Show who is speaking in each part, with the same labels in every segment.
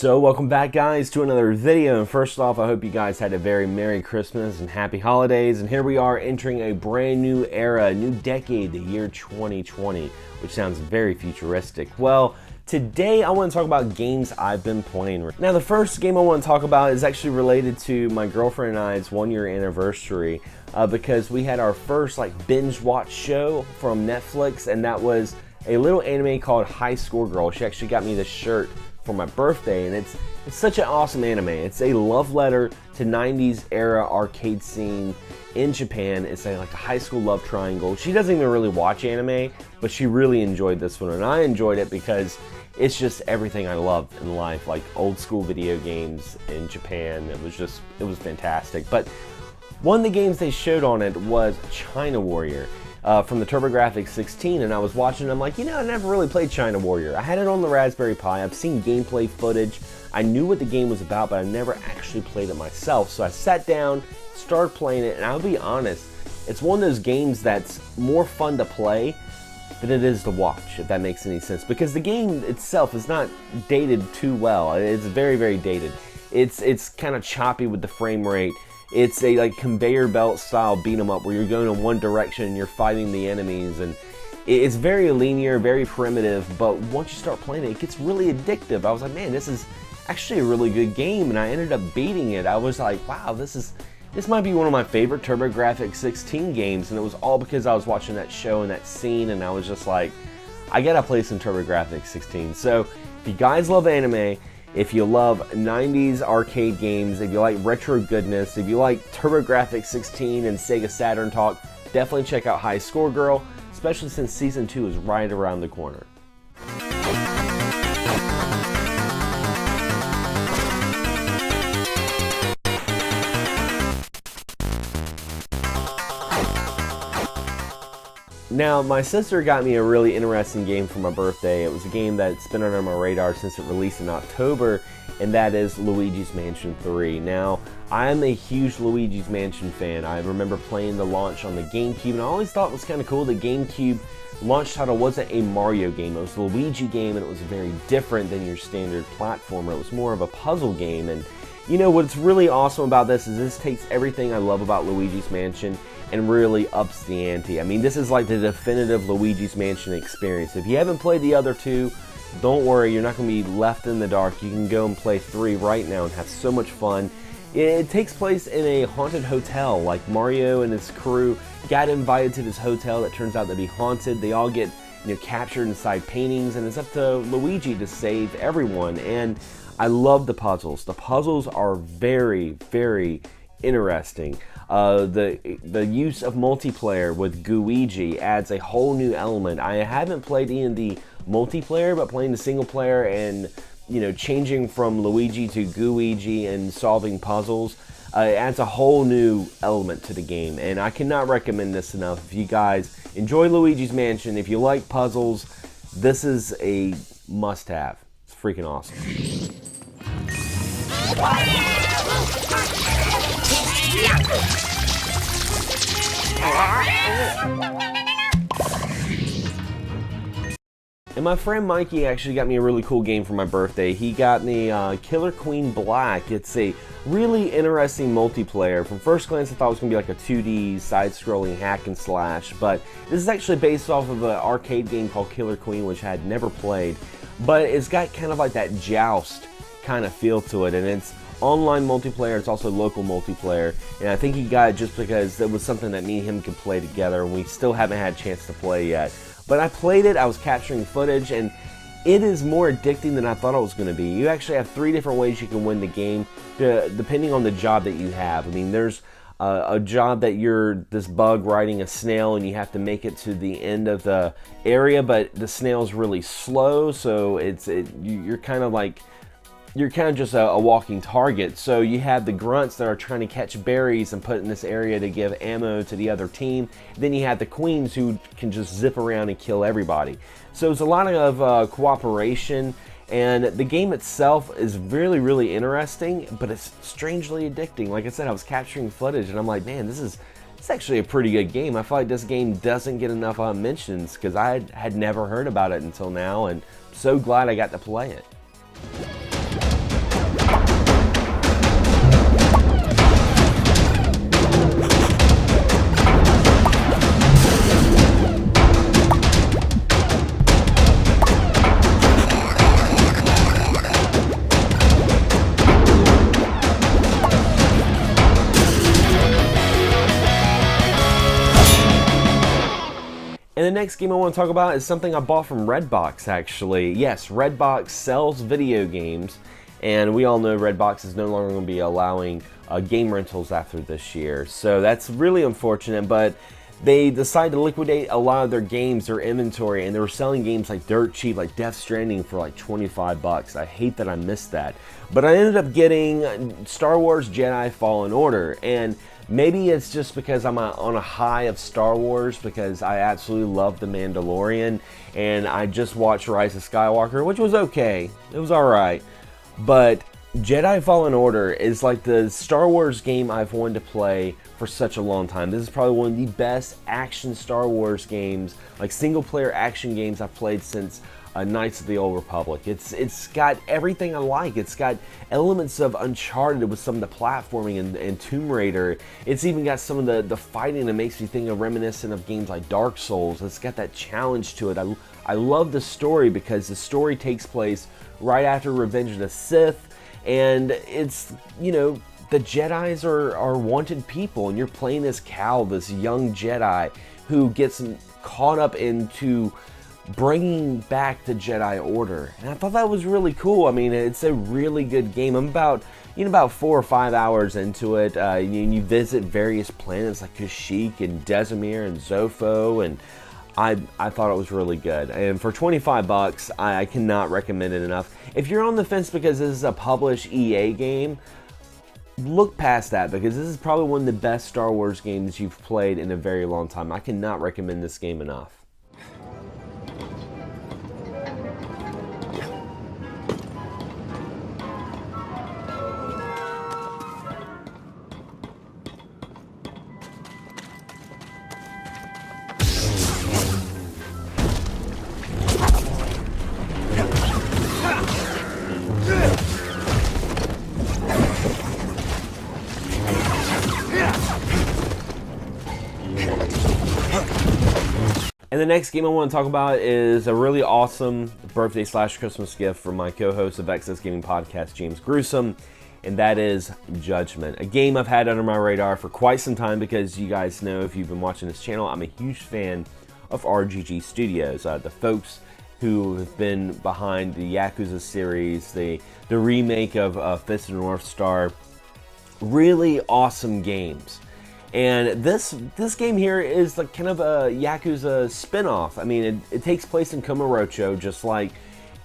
Speaker 1: So welcome back, guys, to another video. And first off, I hope you guys had a very Merry Christmas and Happy Holidays. And here we are entering a brand new era, a new decade, the year 2020, which sounds very futuristic. Well, today I want to talk about games I've been playing. Now, the first game I want to talk about is actually related to my girlfriend and I's 1-year anniversary because we had our first binge watch show from Netflix, and that was a little anime called High Score Girl. She actually got me this shirt for my birthday, and it's such an awesome anime. It's a love letter to 90s era arcade scene in Japan. It's like a high school love triangle. She doesn't even really watch anime, but she really enjoyed this one, and I enjoyed it because it's just everything I love in life, like old school video games in Japan. It was fantastic. But one of the games they showed on it was China Warrior. From the TurboGrafx 16, and I was watching, I'm like, I never really played China Warrior. I had it on the Raspberry Pi, I've seen gameplay footage, I knew what the game was about, but I never actually played it myself. So I sat down, started playing it, and I'll be honest, it's one of those games that's more fun to play than it is to watch, if that makes any sense, because the game itself is not dated too well. It's very, very dated. It's kind of choppy with the frame rate. It's a conveyor belt style beat 'em up where you're going in one direction and you're fighting the enemies, and it's very linear, very primitive, but once you start playing it, it gets really addictive. I was like, man, this is actually a really good game, and I ended up beating it. I was like, wow, this might be one of my favorite TurboGrafx 16 games, and it was all because I was watching that show and that scene, and I was just like, I gotta play some TurboGrafx 16. So if you guys love anime, if you love 90s arcade games, if you like retro goodness, if you like TurboGrafx 16 and Sega Saturn talk, definitely check out High Score Girl, especially since Season 2 is right around the corner. Now, my sister got me a really interesting game for my birthday. It was a game that's been under my radar since it released in October, and that is Luigis Mansion 3. Now, I'm a huge Luigi's Mansion fan. I remember playing the launch on the GameCube, and I always thought it was kind of cool. The GameCube launch title wasn't a Mario game. It was a Luigi game, and it was very different than your standard platformer. It was more of a puzzle game, and what's really awesome about this is this takes everything I love about Luigi's Mansion and really ups the ante. I mean, this is like the definitive Luigi's Mansion experience. If you haven't played the other two, don't worry, you're not going to be left in the dark. You can go and play 3 right now and have so much fun. It takes place in a haunted hotel. Like Mario and his crew got invited to this hotel that turns out to be haunted. They all get captured inside paintings, and it's up to Luigi to save everyone. And I love the puzzles. The puzzles are very, very interesting. The use of multiplayer with Gooigi adds a whole new element. I haven't played any of the multiplayer, but playing the single player and changing from Luigi to Gooigi and solving puzzles adds a whole new element to the game, and I cannot recommend this enough. If you guys enjoy Luigi's Mansion, if you like puzzles, this is a must-have. It's freaking awesome. And my friend Mikey actually got me a really cool game for my birthday. He got me Killer Queen Black. It's a really interesting multiplayer. From first glance, I thought it was going to be like a 2D side-scrolling hack and slash, but this is actually based off of an arcade game called Killer Queen, which I had never played. But it's got kind of like that joust kind of feel to it, and it's online multiplayer. It's also local multiplayer, and I think he got it just because it was something that me and him could play together, and we still haven't had a chance to play yet. But I played it, I was capturing footage, and it is more addicting than I thought it was going to be. You actually have 3 different ways you can win the game, depending on the job that you have. I mean, there's a job that you're this bug riding a snail, and you have to make it to the end of the area, but the snail's really slow, so you're kind of just a walking target. So you have the grunts that are trying to catch berries and put in this area to give ammo to the other team. Then you have the queens who can just zip around and kill everybody. So it's a lot of cooperation, and the game itself is really, really interesting, but it's strangely addicting. Like I said, I was capturing footage, and I'm like, man, it's actually a pretty good game. I feel like this game doesn't get enough mentions because I had never heard about it until now, and I'm so glad I got to play it. the next game I want to talk about is something I bought from Redbox, actually. Yes, Redbox sells video games, and we all know Redbox is no longer going to be allowing game rentals after this year. So that's really unfortunate, but they decided to liquidate a lot of their games, their inventory, and they were selling games like dirt cheap, like Death Stranding for like 25 bucks. I hate that I missed that. But I ended up getting Star Wars Jedi Fallen Order, and maybe it's just because I'm on a high of Star Wars, because I absolutely love The Mandalorian, and I just watched Rise of Skywalker, which was okay. It was alright. But Jedi Fallen Order is like the Star Wars game I've wanted to play for such a long time. This is probably one of the best action Star Wars games, like single player action games I've played since Knights of the Old Republic. It's got everything I like. It's got elements of Uncharted with some of the platforming and Tomb Raider. It's even got some of the fighting that makes me think of reminiscent of games like Dark Souls. It's got that challenge to it. I love the story because the story takes place right after Revenge of the Sith, and it's, you know, the Jedis are wanted people, and you're playing this Cal, this young Jedi who gets caught up into bringing back the Jedi Order. And I thought that was really cool. I mean, it's a really good game. I'm about 4 or 5 hours into it. You visit various planets like Kashyyyk and Desamir and Zofo, and I thought it was really good. And for 25 bucks, I cannot recommend it enough. If you're on the fence because this is a published EA game, look past that, because this is probably one of the best Star Wars games you've played in a very long time. I cannot recommend this game enough. And the next game I want to talk about is a really awesome birthday / Christmas gift from my co-host of XS Gaming Podcast, James Gruesome, and that is Judgment. A game I've had under my radar for quite some time, because you guys know, if you've been watching this channel, I'm a huge fan of RGG Studios, the folks who have been behind the Yakuza series, the remake of Fist of the North Star. Really awesome games. And this game here is like kind of a Yakuza spin-off. I mean, it takes place in Kamurocho, just like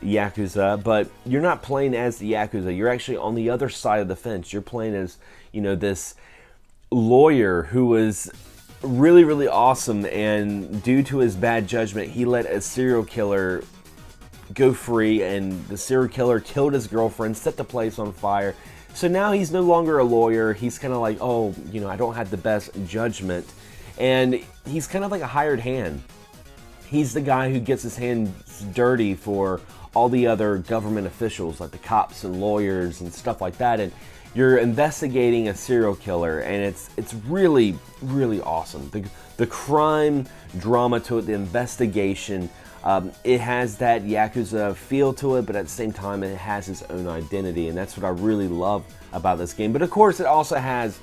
Speaker 1: Yakuza, but you're not playing as the Yakuza. You're actually on the other side of the fence. You're playing as, you know, this lawyer who was really, really awesome, and due to his bad judgment, he let a serial killer go free, and the serial killer killed his girlfriend, set the place on fire. So now he's no longer a lawyer. He's kind of like, oh, you know, I don't have the best judgment. And he's kind of like a hired hand. He's the guy who gets his hands dirty for all the other government officials, like the cops and lawyers and stuff like that. And you're investigating a serial killer, and it's really, really awesome. The crime drama to it, the investigation, it has that Yakuza feel to it, but at the same time it has its own identity, and that's what I really love about this game. But of course it also has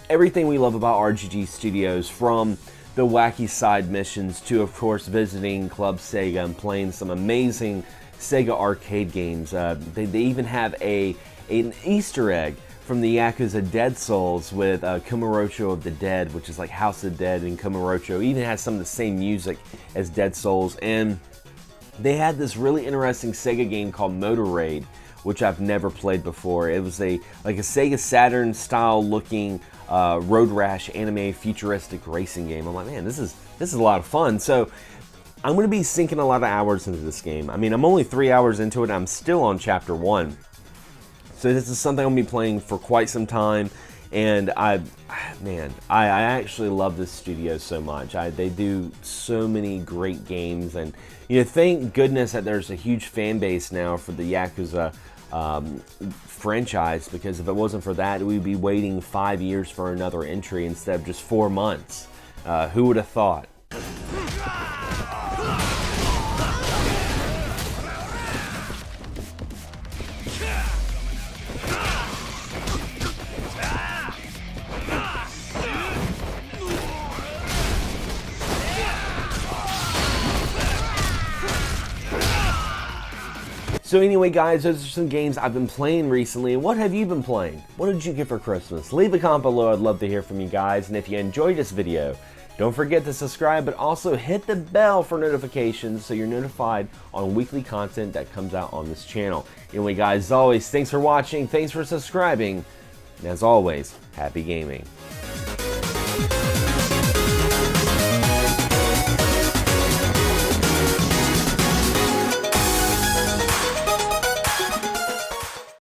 Speaker 1: everything we love about RGG Studios, from the wacky side missions to, of course, visiting Club Sega and playing some amazing Sega arcade games. They even have an Easter egg from the Yakuza Dead Souls with Kamurocho of the Dead, which is like House of the Dead in Kamurocho. It even has some of the same music as Dead Souls. And they had this really interesting Sega game called Motor Raid, which I've never played before. It was like a Sega Saturn style looking Road Rash anime futuristic racing game. I'm like, man, this is a lot of fun. So I'm going to be sinking a lot of hours into this game. I mean, I'm only 3 hours into it, and I'm still on chapter 1. So this is something I'm going to be playing for quite some time, and I actually love this studio so much. They do so many great games, and you know, thank goodness that there's a huge fan base now for the Yakuza franchise, because if it wasn't for that, we'd be waiting 5 years for another entry instead of just 4 months. Who would have thought? So anyway, guys, those are some games I've been playing recently. What have you been playing? What did you get for Christmas? Leave a comment below. I'd love to hear from you guys. And if you enjoyed this video, don't forget to subscribe, but also hit the bell for notifications so you're notified on weekly content that comes out on this channel. Anyway, guys, as always, thanks for watching, thanks for subscribing, and as always, happy gaming.